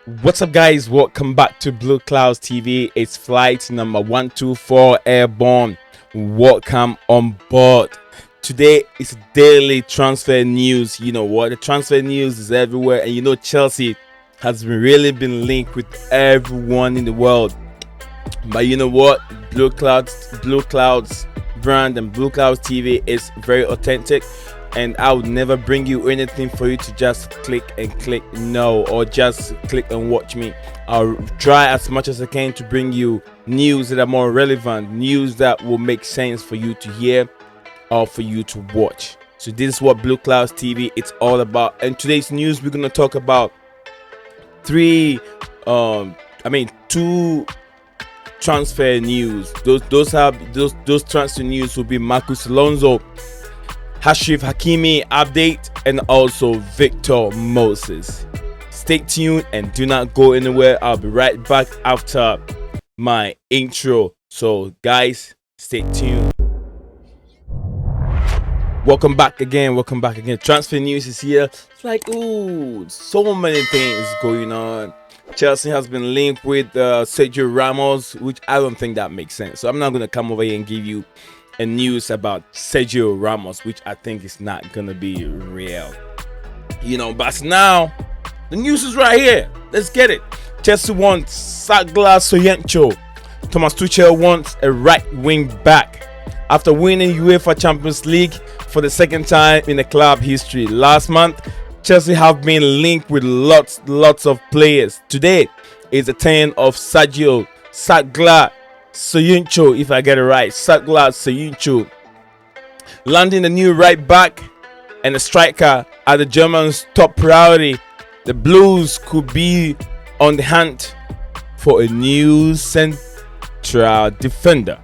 What's up, guys? Welcome back to Blue Clouds TV. It's flight number 124 airborne. Welcome on board. Today is daily transfer news. You know what? The transfer news is everywhere, and you know Chelsea has really been linked with everyone in the world. But you know what? Blue Clouds brand and Blue Clouds TV is very authentic. And I would never bring you anything for you to just click, no, or just click and watch me. I'll try as much as I can to bring you news that are more relevant, news that will make sense for you to hear or for you to watch. So this is what Blue Clouds TV it's all about. And today's news, we're gonna talk about two transfer news. Those transfer news will be Marcos Alonso, Achraf Hakimi update, and also Victor Moses. Stay tuned and do not go anywhere. I'll be right back after my intro. So guys, stay tuned. Welcome back again. Transfer news is here. It's like, ooh, so many things going on. Chelsea has been linked with Sergio Ramos, which I don't think that makes sense. So I'm not going to come over here and give you a news about Sergio Ramos, which I think is not gonna be real, but now the news is right here. Let's get it. Chelsea wants Caglar Soyuncu Thomas Tuchel wants a right wing back after winning UEFA Champions League for the second time in the club history. Last month, Chelsea have been linked with lots of players. Today is the turn of Caglar Soyuncu, if I get it right. Caglar Soyuncu landing the new right back and a striker are the Germans' top priority. The Blues could be on the hunt for a new central defender.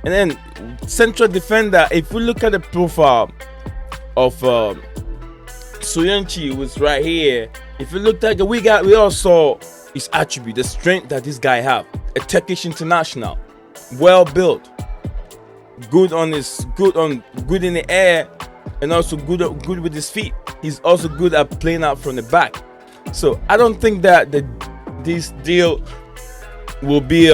And then central defender, if we look at the profile of Soyuncu, was right here. If you look at we all saw his attribute, the strength that this guy have. A Turkish international, well built, good in the air, and also good with his feet. He's also good at playing out from the back. So I don't think that this deal will be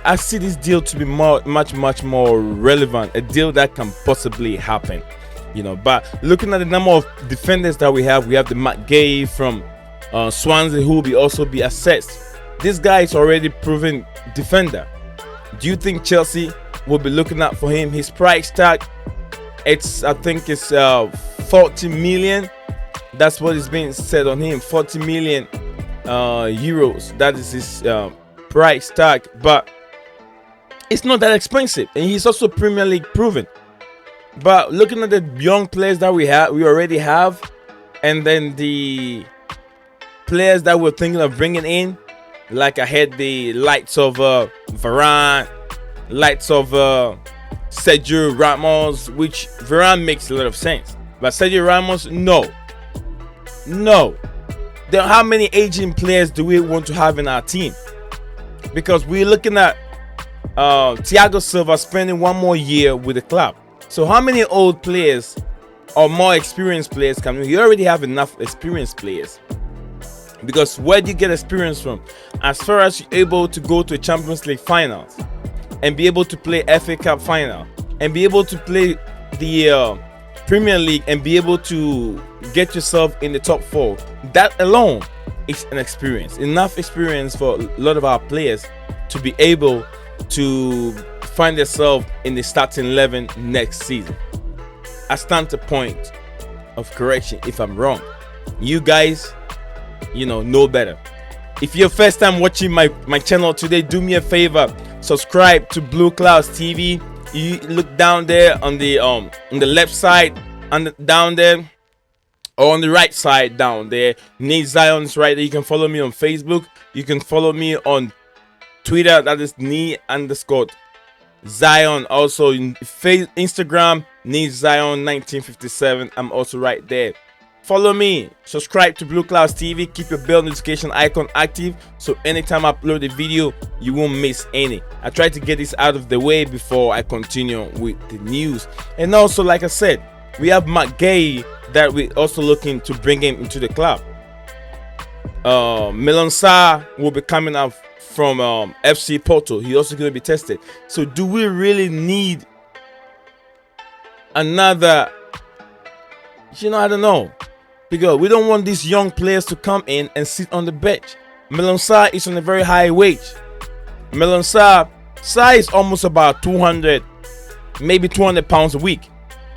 I see this deal to be much more relevant, a deal that can possibly happen, But looking at the number of defenders that we have the Matt Gay from Swansea, who will also be assessed. This guy is already proven defender. Do you think Chelsea will be looking out for him? His price tag, I think it's 40 million. That's what is being said on him. 40 million euros. That is his price tag. But it's not that expensive, and he's also Premier League proven. But looking at the young players that we already have, and then the players that we're thinking of bringing in, like I had the likes of Varane, likes of Sergio Ramos, which Varane makes a lot of sense, but Sergio Ramos, no. Then how many aging players do we want to have in our team? Because we're looking at Thiago Silva spending one more year with the club. So how many old players or more experienced players can we? You already have enough experienced players. Because where do you get experience from? As far as you're able to go to Champions League finals and be able to play FA Cup final and be able to play the Premier League and be able to get yourself in the top 4, that alone is an experience. Enough experience for a lot of our players to be able to find themselves in the starting 11 next season. I stand to point of correction if I'm wrong. You guys know better. If you're first time watching my channel today, do me a favor, subscribe to Blue Clouds TV. You look down there on the left side, and down there, or on the right side down there, Nate Zion's right there. You can follow me on Facebook. You can follow me on Twitter. That is Zion. Also in Instagram, Nate Zion 1957. I'm also right there. Follow me, subscribe to Blue Clouds TV, keep your bell notification icon active so anytime I upload a video you won't miss any. I try to get this out of the way before I continue with the news. And also, like I said, We have Matt Gay that we're also looking to bring him into the club. Milan Sarr will be coming out from FC Porto. He's also going to be tested. So do we really need another? I don't know. Because we don't want these young players to come in and sit on the bench. Milan Sarr is on a very high wage. Milan Sarr is almost about 200, maybe 200 pounds a week,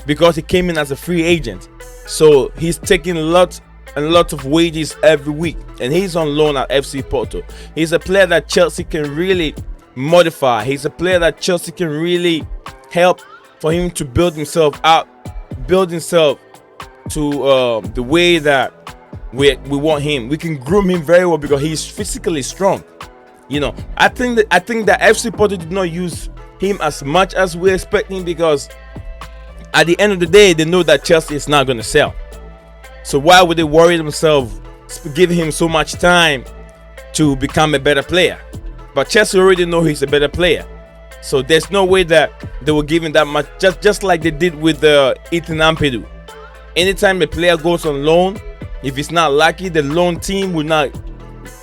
because he came in as a free agent. So he's taking lots and lots of wages every week, and he's on loan at FC Porto. He's a player that Chelsea can really modify. He's a player that Chelsea can really help for him to build himself up, build himself to the way that we want him. We can groom him very well because he's physically strong. I think that FC Porto did not use him as much as we're expecting, because at the end of the day, they know that Chelsea is not going to sell. So why would they worry themselves, giving him so much time to become a better player? But Chelsea already know he's a better player. So there's no way that they will give him that much, just like they did with Ethan Ampadu. Anytime a player goes on loan, if it's not lucky, the loan team will not,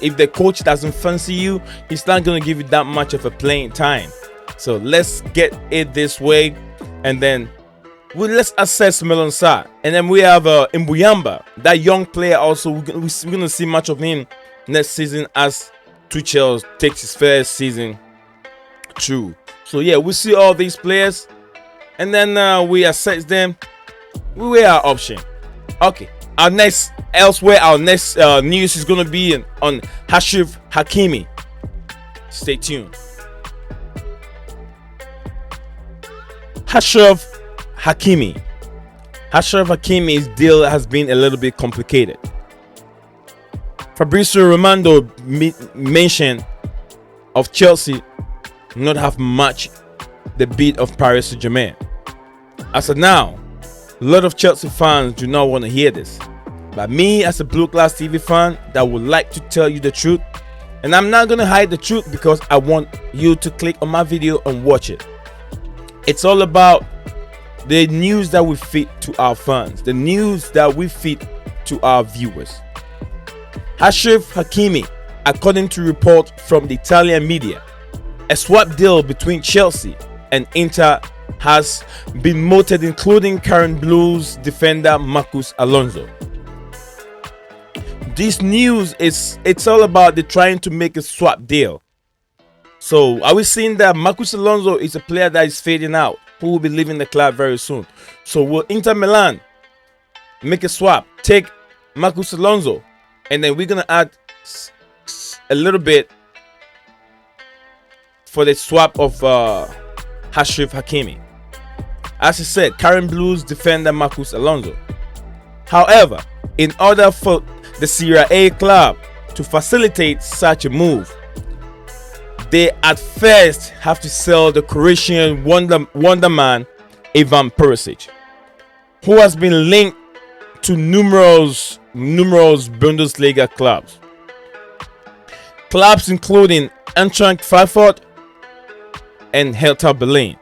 if the coach doesn't fancy you, he's not going to give you that much of a playing time. So let's get it this way, and then let's assess Milan Sarr. And then we have Mbuyamba, that young player also. We're going to see much of him next season as Tuchel takes his first season through. So yeah, we see all these players, and then we assess them. We weigh our option. Okay, our next news is going to be on Achraf Hakimi. Stay tuned. Achraf Hakimi's deal has been a little bit complicated. Fabrizio Romano mentioned of Chelsea not have matched the bid of Paris Saint-Germain. As of now, a lot of Chelsea fans do not want to hear this. But me, as a Blue Class TV fan that would like to tell you the truth, and I'm not going to hide the truth because I want you to click on my video and watch it. It's all about the news that we feed to our fans, the news that we feed to our viewers. Achraf Hakimi, according to report from the Italian media, a swap deal between Chelsea and Inter has been mooted, including current Blues defender Marcos Alonso. This news it's all about the trying to make a swap deal. So are we seeing that Marcos Alonso is a player that is fading out, who will be leaving the club very soon? So will Inter Milan make a swap, take Marcos Alonso, and then we're gonna add a little bit for the swap of Achraf Hakimi? As I said, current Blues defender Marcos Alonso. However, in order for the Serie A club to facilitate such a move, they at first have to sell the Croatian wonderman Ivan Perisic, who has been linked to numerous Bundesliga clubs. Clubs including Eintracht Frankfurt and Hertha Berlin.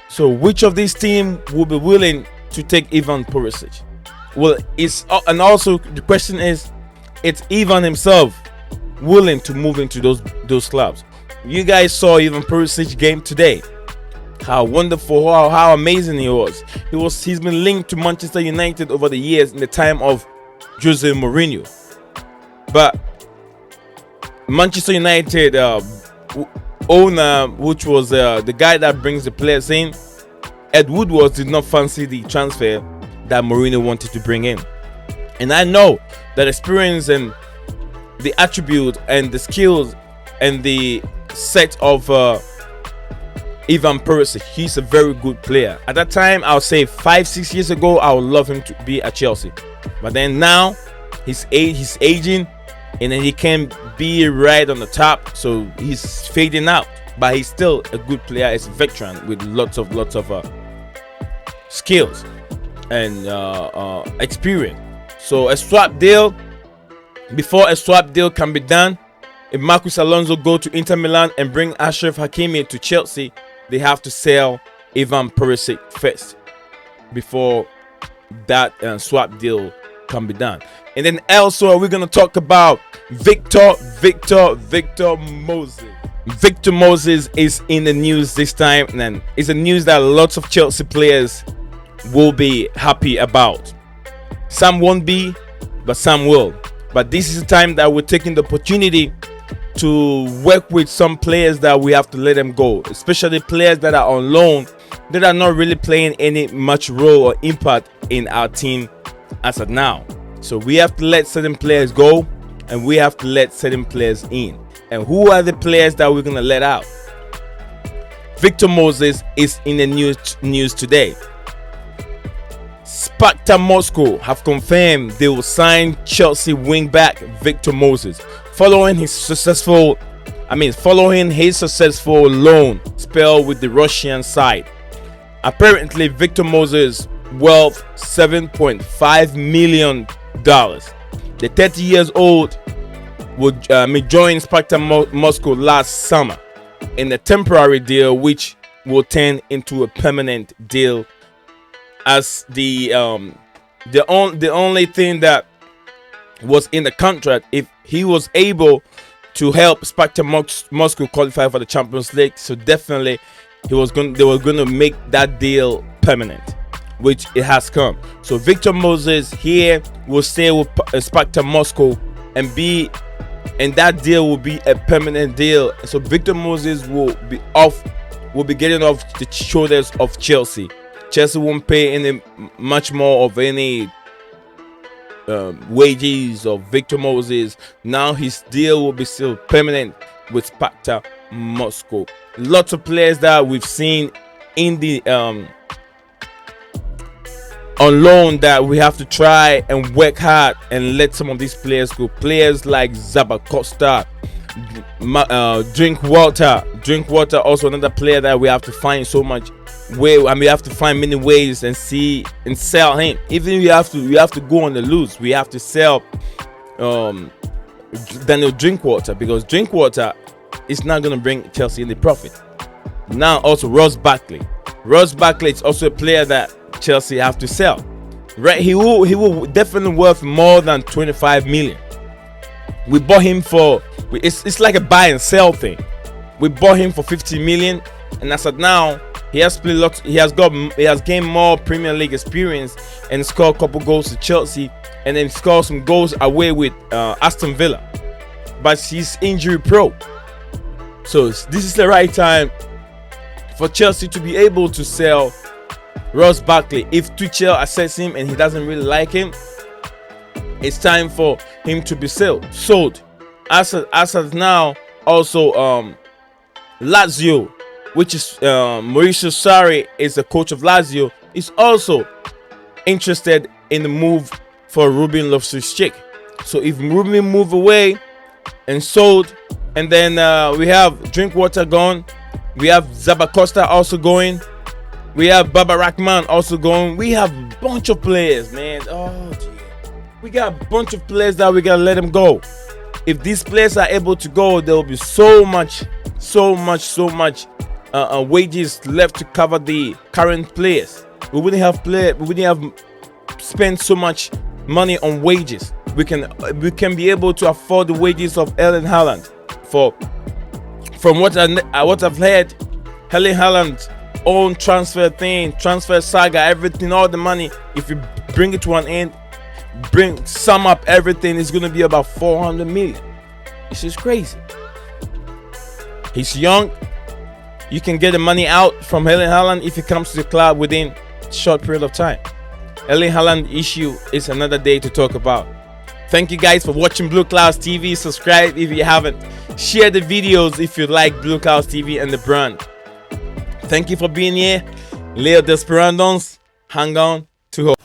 So which of these teams will be willing to take Ivan Perisic? Well, and also the question is, it's Ivan himself willing to move into those clubs? You guys saw Ivan Perisic game today. How wonderful, how amazing he was. He's been linked to Manchester United over the years in the time of Jose Mourinho. But Manchester United owner, which was the guy that brings the players in, Ed Woodward, did not fancy the transfer that Mourinho wanted to bring in. And I know that experience and the attribute and the skills and the set of Ivan Perisic, he's a very good player. At that time, I would say 5-6 years ago, I would love him to be at Chelsea. But then now, he's aging, and then he can't be right on the top, so he's fading out. But he's still a good player. He's a veteran with lots of skills and experience. So a swap deal, before a swap deal can be done, if Marcos Alonso go to Inter Milan and bring Achraf Hakimi to Chelsea, they have to sell Ivan Perisic first. before that swap deal can be done. And then also we're gonna talk about Victor Moses. Victor Moses is in the news this time, and it's a news that lots of Chelsea players will be happy about. Some won't be, but some will. But this is the time that we're taking the opportunity to work with some players that we have to let them go, especially players that are on loan, that are not really playing any much role or impact in our team as of now. So we have to let certain players go, and we have to let certain players in. And who are the players that we're gonna let out? Victor Moses is in the news today. Spartak Moscow have confirmed they will sign Chelsea wingback Victor Moses following his successful loan spell with the Russian side. Apparently, Victor Moses worth $7.5 million. The 30 years old would join Spartak Moscow last summer in a temporary deal, which will turn into a permanent deal. As the only thing that was in the contract, if he was able to help Spartak Moscow qualify for the Champions League, so definitely they were going to make that deal permanent, which it has come. So Victor Moses here will stay with Spartak Moscow and that deal will be a permanent deal. So Victor Moses will be getting off the shoulders of Chelsea. Chelsea won't pay any much more of any wages of Victor Moses. Now his deal will be still permanent with Spartak Moscow. Lots of players that we've seen in the on loan that we have to try and work hard and let some of these players go. Players like Zabacosta, Drinkwater, also another player that we have to find so much way. We have to find many ways and see and sell him. Even we have to go on the loose. We have to sell Daniel Drinkwater, because Drinkwater is not going to bring Chelsea any profit. Now also Ross Barkley is also a player that Chelsea have to sell. Right, he will definitely worth more than 25 million. We bought him for it's like a buy and sell thing. We bought him for 50 million, and as of now, he has played lots. He has gained more Premier League experience and scored a couple goals to Chelsea, and then scored some goals away with Aston Villa. But he's injury pro, so this is the right time for Chelsea to be able to sell Ross Barkley. If Tuchel assesses him and he doesn't really like him, it's time for him to be sold. As of now, also Lazio, which is Mauricio Sarri is the coach of Lazio, is also interested in the move for Ruben Loftus-Cheek. So if Ruben move away and sold, and then we have Drinkwater gone, we have Zabacosta also going, we have Baba Rahman also going. We have a bunch of players, man. Oh, dear. We got a bunch of players that we gotta let them go. If these players are able to go, there will be so much wages left to cover the current players. We wouldn't have spent so much money on wages. We can be able to afford the wages of Erling Haaland. From what I've heard, Erling Haaland own transfer saga, everything, all the money, if you bring it to an end, sum up everything, is going to be about 400 million. It's just crazy. He's young. You can get the money out from Erling Haaland if he comes to the club within a short period of time. Erling Haaland issue is another day to talk about. Thank you guys for watching Blue Clouds TV. Subscribe if you haven't. Share the videos if you like Blue Clouds TV and the brand. Thank you for being here. Leo Desperandons, hang on to hope.